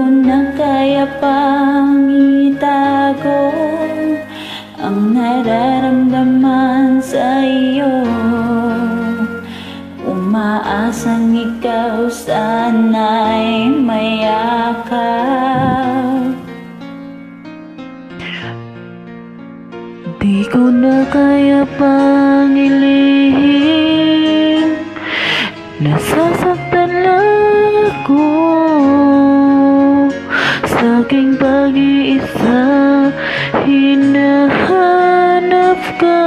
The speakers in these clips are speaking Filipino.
na kaya pang itago ang nararamdaman sa iyo. Umaasang ikaw sana'y mayakap. Di ko na kaya pang ilihim, nasasaktan lang ako sa aking pag-iisa. Hinahanap ka,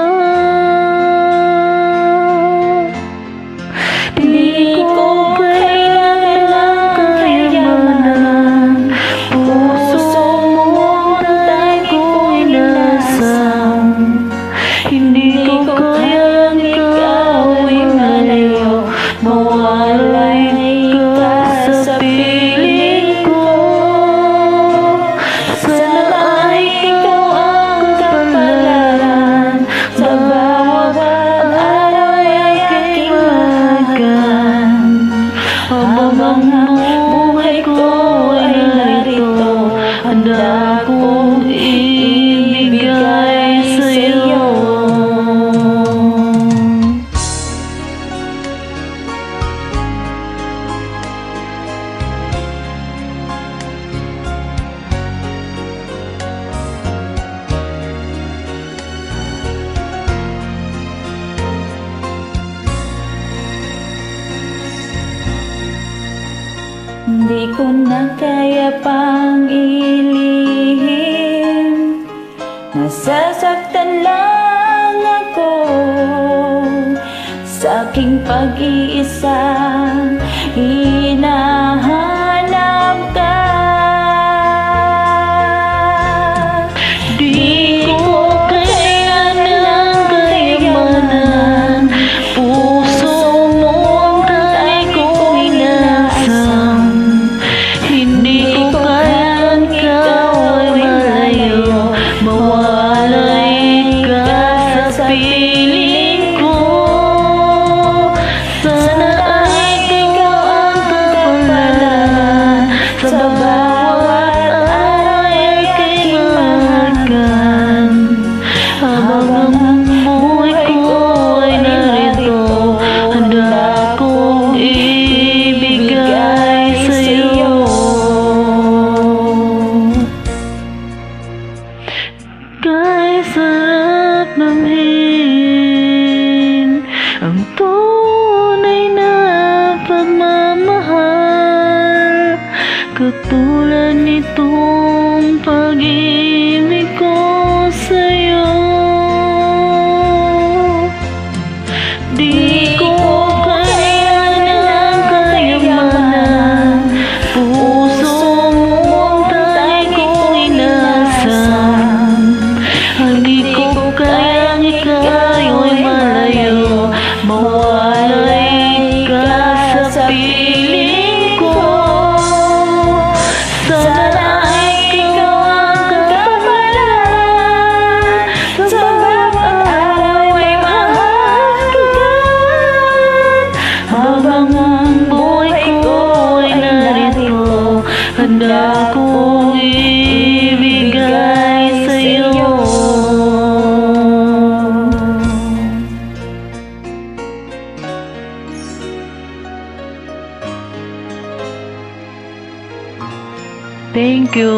di ko kailangan kayamanan. Puso mo tayo ko'y inasam. Hindi ko kayang ikaw ay malayo, mawalay ka sa piling ko. Sana ay ikaw ang kapalaran, sa bawat araw ay aking mahalagan. Habang ang buhay ko ay narito, handa kong ibigay sa'yo. Di ko na kaya pang ilihim, nasasaktan lang ako sa aking pag-iisa. Hinahanap ka, di ko kailangan kayamanan. Puso mo ang tayo kong inasam. Hindi ko kayang ikaw ay malayo, mawalay ka sa piling ko. Sana ay ikaw ang kapalaran, sa bawat araw ay aking mahalagan. Habang ang buhay ko ay narito, handa kong ibigay sa'yo. Kay sarap namin ang tunay na pagmamahal, katulad nitong pag-ibig ko sa'yo. Di ko kailangan kayamanan. Puso mo tayo kong inasam. Hindi ko kayang ikaw ay malayo, mawalay ka sa piling ko. Sana ay ikaw ang kapalaran, sa bawat araw ay mahalagan. Habang ang buhay ko ay narito, handa kong ibigay sa'yo. Thank you.